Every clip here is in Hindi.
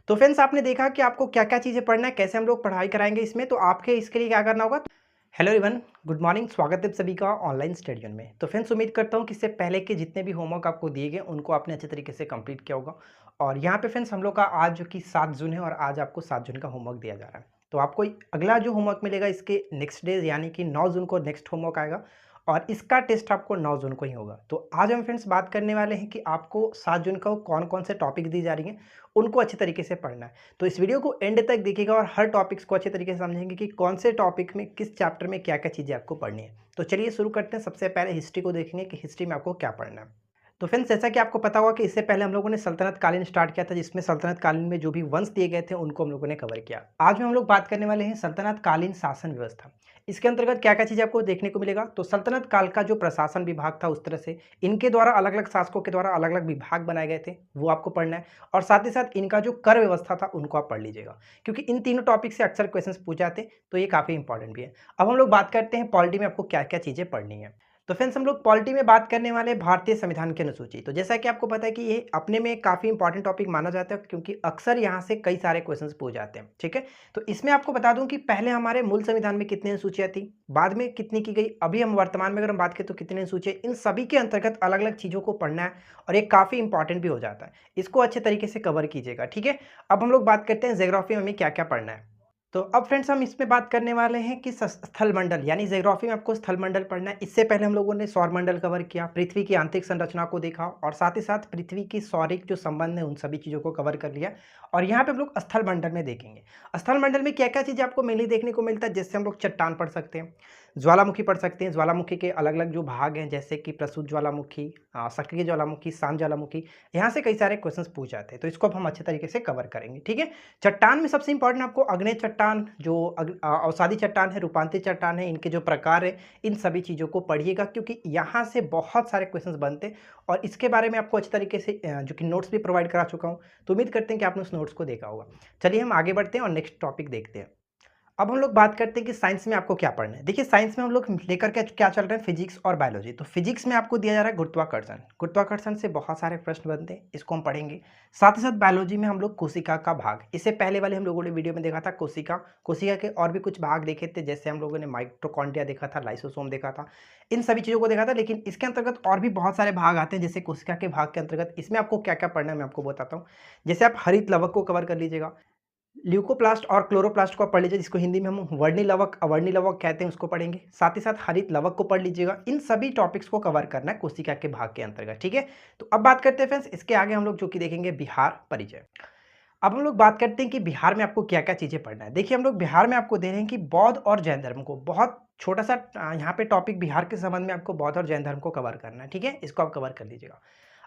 तो फ्रेंड्स आपने देखा कि आपको क्या-क्या चीज़ें पढ़ना है, कैसे हम लोग पढ़ाई कराएँगे इसमें, तो आपके इसके लिए क्या करना होगा। हेलो एवरीवन, गुड मॉर्निंग, स्वागत है आप सभी का ऑनलाइन स्टडी जोन में। तो फ्रेंड्स उम्मीद करता हूँ कि इससे पहले के जितने भी होमवर्क आपको दिए गए, उनको आपने अच्छे तरीके से कंप्लीट किया होगा। और यहाँ पे फ्रेंड्स हम लोग का आज जो कि 7 जून है और आज आपको 7 जून का होमवर्क दिया जा रहा है। तो आपको अगला जो होमवर्क मिलेगा इसके नेक्स्ट डे यानी कि 9 जून को नेक्स्ट होमवर्क आएगा और इसका टेस्ट आपको 9 जून को ही होगा। तो आज हम फ्रेंड्स बात करने वाले हैं कि आपको 7 जून को कौन-कौन से टॉपिक दी जा रही हैं, उनको अच्छे तरीके से पढ़ना है। तो इस वीडियो को एंड तक देखिएगा और हर टॉपिक्स को अच्छे तरीके से समझेंगे कि कौन से टॉपिक में किस चैप्टर में क्या-क्या चीज़ें आपको पढ़नी है। तो चलिए शुरू करते हैं। सबसे पहले हिस्ट्री को देखेंगे कि हिस्ट्री में आपको क्या पढ़ना है। तो फ्रेंड्स जैसा कि आपको पता होगा कि इससे पहले हम लोगों ने सल्तनत कालीन स्टार्ट किया था, जिसमें सल्तनत कालीन में जो भी वंश दिए गए थे उनको हम लोगों ने कवर किया। आज में हम लोग बात करने वाले हैं सल्तनत कालीन शासन व्यवस्था। इसके अंतर्गत क्या-क्या चीज़ें आपको देखने को मिलेगा। तो सल्तनत काल का जो प्रशासन विभाग था उस तरह से इनके द्वारा अलग-अलग शासकों के द्वारा अलग-अलग विभाग बनाए गए थे, वो आपको पढ़ना है। और साथ ही साथ इनका जो कर व्यवस्था था उनको आप पढ़ लीजिएगा, क्योंकि इन तीनों टॉपिक से अक्सर क्वेश्चंस पूछ जाते हैं, तो ये काफ़ी इंपॉर्टेंट भी है। अब हम लोग बात करते हैं पॉलिटी में आपको क्या-क्या चीज़ें पढ़नी है। तो फ्रेंड्स हम लोग पॉलिटी में बात करने वाले भारतीय संविधान की अनुसूची। तो जैसा कि आपको पता है कि ये अपने में काफ़ी इंपॉर्टेंट टॉपिक माना जाता है, क्योंकि अक्सर यहाँ से कई सारे क्वेश्चंस पूछ जाते हैं। ठीक है, तो इसमें आपको बता दूं कि पहले हमारे मूल संविधान में कितनी अनुसूचियाँ थी, बाद में कितनी की गई, अभी हम वर्तमान में अगर हम बात करें तो कितनी अनुसूचियाँ, इन सभी के अंतर्गत अलग अलग चीज़ों को पढ़ना है और ये काफ़ी इंपॉर्टेंट भी हो जाता है। इसको अच्छे तरीके से कवर कीजिएगा। ठीक है, अब हम लोग बात करते हैं ज्योग्राफी में हमें क्या क्या पढ़ना है। तो अब फ्रेंड्स हम इसमें बात करने वाले हैं कि स्थल मंडल यानी ज्योग्राफी में आपको स्थल मंडल पढ़ना है। इससे पहले हम लोगों ने सौर मंडल कवर किया, पृथ्वी की आंतरिक संरचना को देखा और साथ ही साथ पृथ्वी की सौरिक जो संबंध है उन सभी चीज़ों को कवर कर लिया। और यहाँ पे हम लोग स्थल मंडल में देखेंगे, स्थल मंडल में क्या क्या चीज़ें आपको मेनली देखने को मिलता है। जैसे हम लोग चट्टान पढ़ सकते हैं, ज्वालामुखी पढ़ सकते हैं, ज्वालामुखी के अलग अलग जो भाग हैं जैसे कि प्रसूत ज्वालामुखी, सक्रिय ज्वालामुखी, शांत ज्वालामुखी, यहाँ से कई सारे क्वेश्चंस पूछ जाते हैं, तो इसको अब हम अच्छे तरीके से कवर करेंगे। ठीक है, चट्टान में सबसे इंपॉर्टेंट आपको अग्नेय चट्टान, जो अवसादी चट्टान है, रूपांतरित चट्टान है, इनके जो प्रकार है इन सभी चीज़ों को पढ़िएगा, क्योंकि यहाँ से बहुत सारे क्वेश्चंस बनते हैं और इसके बारे में आपको अच्छे तरीके से जो कि नोट्स भी प्रोवाइड करा चुका हूँ। तो उम्मीद करते हैं कि आपने उस नोट्स को देखा होगा। चलिए हम आगे बढ़ते हैं और नेक्स्ट टॉपिक देखते हैं। अब हम लोग बात करते हैं कि साइंस में आपको क्या पढ़ना है। देखिए साइंस में हम लोग लेकर के क्या चल रहे हैं, फिजिक्स और बायोलॉजी। तो फिजिक्स में आपको दिया जा रहा है गुरुत्वाकर्षण। गुरुत्वाकर्षण से बहुत सारे प्रश्न बनते हैं, इसको हम पढ़ेंगे। साथ ही साथ बायोलॉजी में हम लोग कोशिका का भाग, इससे पहले वाले हम लोगों ने वीडियो में देखा था कोशिका, कोशिका के और भी कुछ भाग देखे थे, जैसे हम लोगों ने माइटोकॉन्ड्रिया देखा था, लाइसोसोम देखा था, इन सभी चीज़ों को देखा था। लेकिन इसके अंतर्गत और भी बहुत सारे भाग आते हैं, जैसे कोशिका के भाग के अंतर्गत इसमें आपको क्या क्या पढ़ना है मैं आपको बताता हूँ। जैसे आप हरित लवक को कवर कर लीजिएगा, ल्यूकोप्लास्ट और क्लोरोप्लास्ट को आप पढ़ लीजिए, जिसको हिंदी में हम वर्णी लवक अवर्णी लवक कहते हैं, उसको पढ़ेंगे। साथ ही साथ हरित लवक को पढ़ लीजिएगा। इन सभी टॉपिक्स को कवर करना है कोशिका के भाग के अंतर्गत। ठीक है, तो अब बात करते हैं फ्रेंड्स, इसके आगे हम लोग जो कि देखेंगे बिहार परिचय। अब हम लोग बात करते हैं कि बिहार में आपको क्या क्या चीज़ें पढ़ना है। देखिए हम लोग बिहार में आपको दे रहे हैं कि बौद्ध और जैन धर्म को, बहुत छोटा सा यहाँ पे टॉपिक बिहार के संबंध में आपको बौद्ध और जैन धर्म को कवर करना है। ठीक है, इसको आप कवर कर लीजिएगा।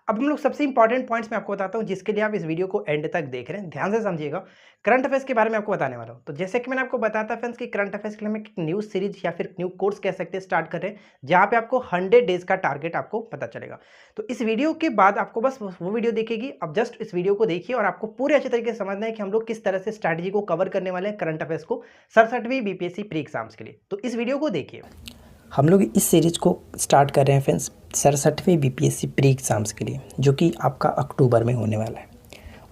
अब हम लोग सबसे इंपॉर्टेंट पॉइंट्स मैं आपको बताता हूँ, जिसके लिए आप इस वीडियो को एंड तक देख रहे हैं, ध्यान से समझिएगा। करंट अफेयर्स के बारे में आपको बताने वाला हूँ। तो जैसे कि मैंने आपको बताया था फ्रेंड्स कि करंट अफेयर्स के लिए हम एक न्यूज़ सीरीज या फिर न्यू कोर्स कह सकते हैं स्टार्ट कर रहे हैं, जहाँ पे आपको 100 डेज का टारगेट आपको पता चलेगा। तो इस वीडियो के बाद आपको बस वो वीडियो देखिएगी। अब जस्ट इस वीडियो को देखिए और आपको पूरे अच्छे तरीके से समझना है कि हम लोग किस तरह से स्ट्रैटेजी को कवर करने वाले हैं करंट अफेयर्स को 67वीं बीपीएससी प्री एग्जाम्स के लिए। तो इस वीडियो को देखिए। हम लोग इस सीरीज़ को स्टार्ट कर रहे हैं फ्रेंड्स 67वीं बीपीएससी प्री एग्ज़ाम्स के लिए, जो कि आपका अक्टूबर में होने वाला है।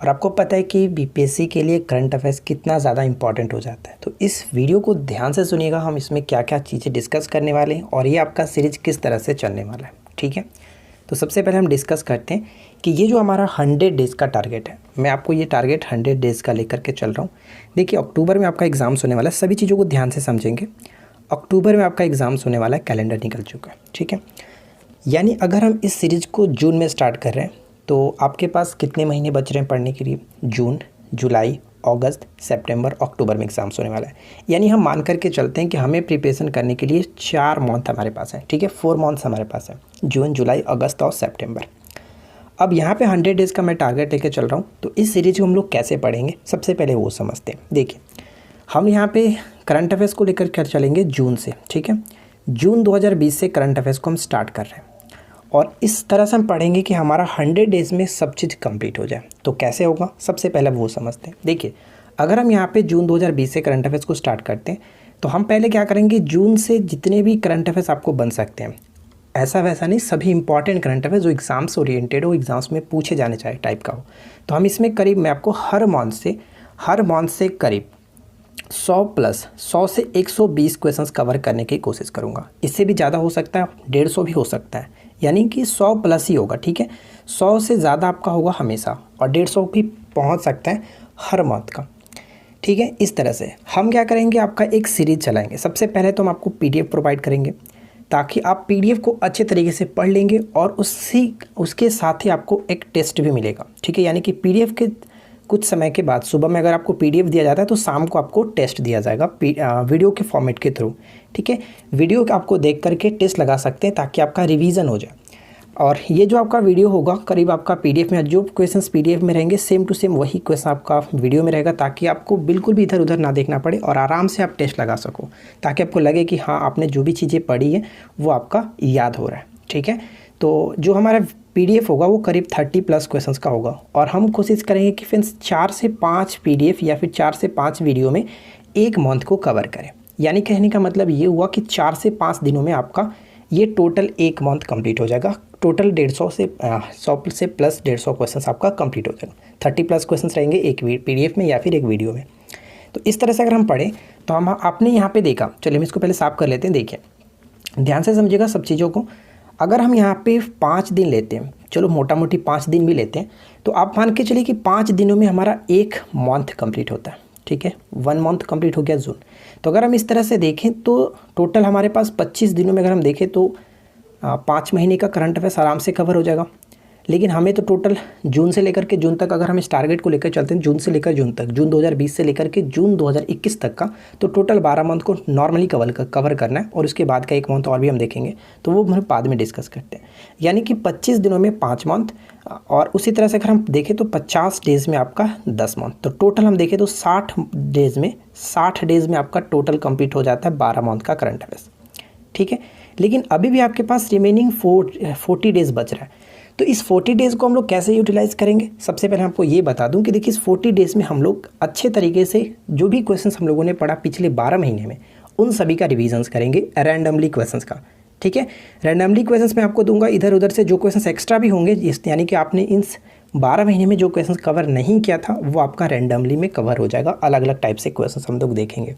और आपको पता है कि बीपीएससी के लिए करंट अफेयर्स कितना ज़्यादा इंपॉर्टेंट हो जाता है। तो इस वीडियो को ध्यान से सुनिएगा, हम इसमें क्या क्या चीज़ें डिस्कस करने वाले हैं और ये आपका सीरीज किस तरह से चलने वाला है। ठीक है, तो सबसे पहले हम डिस्कस करते हैं कि ये जो हमारा 100 डेज़ का टारगेट है, मैं आपको ये टारगेट 100 डेज़ का लेकर के चल रहा हूँ। देखिए अक्टूबर में आपका एग्ज़ाम्स होने वाला है, सभी चीज़ों को ध्यान से समझेंगे। अक्टूबर में आपका एग्ज़ाम्स होने वाला है, कैलेंडर निकल चुका है। ठीक है, यानी अगर हम इस सीरीज़ को जून में स्टार्ट कर रहे हैं तो आपके पास कितने महीने बच रहे हैं पढ़ने के लिए? जून, जुलाई, अगस्त, सितंबर, अक्टूबर में एग्ज़ाम्स होने वाला है। यानी हम मान करके चलते हैं कि हमें प्रिपरेशन करने के लिए 4 मंथ हमारे पास है। ठीक है, 4 मंथ्स हमारे पास है, जून, जुलाई, अगस्त और सितंबर। अब यहाँ पे 100 डेज़ का मैं टारगेट लेके चल रहा हूँ। तो इस सीरीज़ को हम लोग कैसे पढ़ेंगे, सबसे पहले वो समझते हैं। देखिए हम यहाँ पे करंट अफेयर्स को लेकर कर चलेंगे जून से। ठीक है, जून 2020 से करंट अफेयर्स को हम स्टार्ट कर रहे हैं और इस तरह से हम पढ़ेंगे कि हमारा 100 डेज़ में सब चीज़ कंप्लीट हो जाए। तो कैसे होगा, सबसे पहले वो समझते हैं। देखिए अगर हम यहाँ पे जून 2020 से करंट अफेयर्स को स्टार्ट करते हैं तो हम पहले क्या करेंगे, जून से जितने भी करंट अफेयर्स आपको बन सकते हैं, ऐसा वैसा नहीं, सभी इंपॉर्टेंट करंट अफेयर्स जो एग्ज़ाम्स ओरिएंटेड हो, एग्ज़ाम्स में पूछे जाने चाहिए टाइप का हो, तो हम इसमें करीब मैं आपको हर मंथ से करीब 100 से 120 क्वेश्चंस कवर करने की कोशिश करूँगा। इससे भी ज़्यादा हो सकता है, 150 भी हो सकता है, यानी कि 100 प्लस ही होगा। ठीक है, 100 से ज़्यादा आपका होगा हमेशा, और 150 भी पहुंच सकता है हर मंथ का। ठीक है, इस तरह से हम क्या करेंगे, आपका एक सीरीज़ चलाएंगे। सबसे पहले तो हम आपको PDF प्रोवाइड करेंगे, ताकि आप PDF को अच्छे तरीके से पढ़ लेंगे, और उसके साथ ही आपको एक टेस्ट भी मिलेगा। ठीक है, यानी कि PDF के कुछ समय के बाद सुबह में अगर आपको PDF दिया जाता है तो शाम को आपको टेस्ट दिया जाएगा वीडियो के फॉर्मेट के थ्रू। ठीक है, वीडियो आपको देख करके टेस्ट लगा सकते हैं, ताकि आपका रिवीजन हो जाए। और ये जो आपका वीडियो होगा, करीब आपका PDF में जो क्वेश्चंस PDF में रहेंगे सेम टू सेम वही क्वेश्चन आपका वीडियो में रहेगा, ताकि आपको बिल्कुल भी इधर उधर ना देखना पड़े और आराम से आप टेस्ट लगा सको, ताकि आपको लगे कि हाँ, आपने जो भी चीज़ें पढ़ी है वो आपका याद हो रहा है। ठीक है, तो जो हमारा PDF होगा वो करीब 30 प्लस क्वेश्चंस का होगा, और हम कोशिश करेंगे कि फ्रेंड्स 4 से 5 PDF या फिर 4 से 5 वीडियो में एक मंथ को कवर करें। यानी कहने का मतलब ये हुआ कि 4 से 5 दिनों में आपका ये टोटल एक मंथ कंप्लीट हो जाएगा। टोटल 150 से 100 से प्लस 150 क्वेश्चंस आपका कंप्लीट हो जाएगा। 30 प्लस क्वेश्चंस रहेंगे एक PDF में या फिर एक वीडियो में। तो इस तरह से अगर हम पढ़ें तो हम आपने यहाँ पे देखा, चलिए हम इसको पहले साफ कर लेते हैं। देखिए, ध्यान से समझिएगा सब चीज़ों को। अगर हम यहाँ पे 5 दिन लेते हैं, चलो मोटा मोटी 5 दिन भी लेते हैं, तो आप मान के चलिए कि 5 दिनों में हमारा एक मंथ कंप्लीट होता है। ठीक है, 1 मंथ कंप्लीट हो गया जून। तो अगर हम इस तरह से देखें तो टोटल हमारे पास 25 दिनों में अगर हम देखें तो 5 महीने का करंट अफेयर्स आराम से कवर हो जाएगा। लेकिन हमें तो टोटल जून से लेकर के जून तक, अगर हम इस टारगेट को लेकर चलते हैं जून से लेकर जून तक, जून 2020 से लेकर के जून 2021 तक का, तो टोटल 12 मंथ को नॉर्मली कवर करना है। और उसके बाद का एक मंथ और भी हम देखेंगे, तो वो हम बाद में डिस्कस करते हैं। यानी कि 25 दिनों में 5 मंथ, और उसी तरह से अगर हम देखें तो 50 डेज़ में आपका 10 मंथ। तो टोटल हम देखें तो 60 डेज़ में आपका टोटल कंप्लीट हो जाता है 12 मंथ का करंट अफेयर्स। ठीक है, लेकिन अभी भी आपके पास रिमेनिंग 40 डेज़ बच रहा है। तो इस 40 डेज़ को हम लोग कैसे यूटिलाइज़ करेंगे, सबसे पहले आपको ये बता दूं कि देखिए, इस 40 डेज़ में हम लोग अच्छे तरीके से जो भी क्वेश्चंस हम लोगों ने पढ़ा पिछले 12 महीने में, उन सभी का रिवीजन्स करेंगे रैंडमली क्वेश्चंस का। ठीक है, रैंडमली क्वेश्चंस मैं आपको दूंगा, इधर उधर से जो क्वेश्चंस एक्स्ट्रा भी होंगे, यानी कि आपने इन 12 महीने में जो क्वेश्चंस कवर नहीं किया था वो आपका रैंडमली में कवर हो जाएगा। अलग अलग टाइप से क्वेश्चंस हम लोग देखेंगे।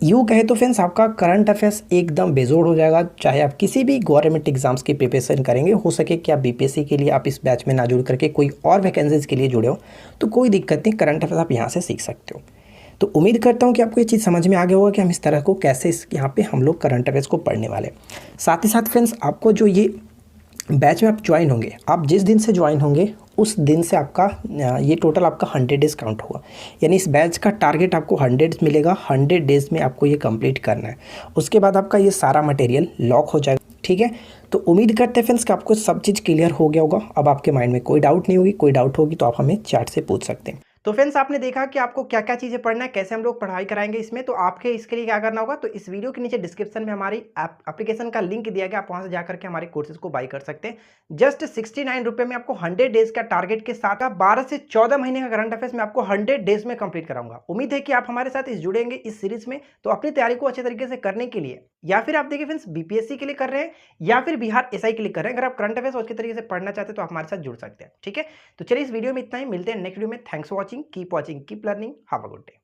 यूँ कहे तो फ्रेंड्स, आपका करंट अफेयर्स एकदम बेजोड़ हो जाएगा। चाहे आप किसी भी गवर्नमेंट एग्जाम्स की प्रिपरेशन करेंगे, हो सके कि आप BPSC के लिए आप इस बैच में ना जुड़ करके कोई और वैकेंसीज के लिए जुड़े हो, तो कोई दिक्कत नहीं, करंट अफेयर्स आप यहाँ से सीख सकते हो। तो उम्मीद करता हूँ कि आपको ये चीज़ समझ में आ गया होगा कि हम इस तरह को कैसे यहाँ पे हम लोग करंट अफेयर्स को पढ़ने वाले। साथ ही साथ फ्रेंड्स, आपको जो ये बैच में आप ज्वाइन होंगे, आप जिस दिन से ज्वाइन होंगे उस दिन से आपका ये टोटल आपका 100 डेज़ काउंट होगा। यानी इस बैच का टारगेट आपको 100 मिलेगा, 100 डेज़ में आपको ये कंप्लीट करना है। उसके बाद आपका ये सारा मटेरियल लॉक हो जाएगा। ठीक है, तो उम्मीद करते हैं फ्रेंड्स कि आपको सब चीज़ क्लियर हो गया होगा। अब आपके माइंड में कोई डाउट नहीं होगी, कोई डाउट होगी तो आप हमें चैट से पूछ सकते हैं। तो फ्रेंड्स, आपने देखा कि आपको क्या क्या चीज़ें पढ़ना है, कैसे हम लोग पढ़ाई कराएंगे इसमें। तो आपके इसके लिए क्या करना होगा, तो इस वीडियो के नीचे डिस्क्रिप्शन में हमारी एप्लीकेशन का लिंक दिया गया, आप वहां से जाकर के हमारे कोर्सेज को बाई कर सकते हैं। जस्ट 69 रुपये में आपको 100 डेज का टारगेट के साथ 12 से 14 महीने का करंट अफेयर्स में आपको 100 डेज में कंप्लीट कराऊंगा। उम्मीद है कि आप हमारे साथ इस जुड़ेंगे इस सीरीज में। तो अपनी तैयारी को अच्छे तरीके से करने के लिए, या फिर आप देखिए फ्रेंड्स, BPSC के लिए कर रहे हैं या फिर बिहार SI के लिए कर रहे हैं, अगर आप करंट अफेयर्स अच्छे तरीके से पढ़ना चाहते हैं तो आप हमारे साथ जुड़ सकते हैं। ठीक है, तो चलिए इस वीडियो में इतना ही, मिलते हैं नेक्स्ट वीडियो में। Thanks for watching, keep watching, keep learning, have a good day.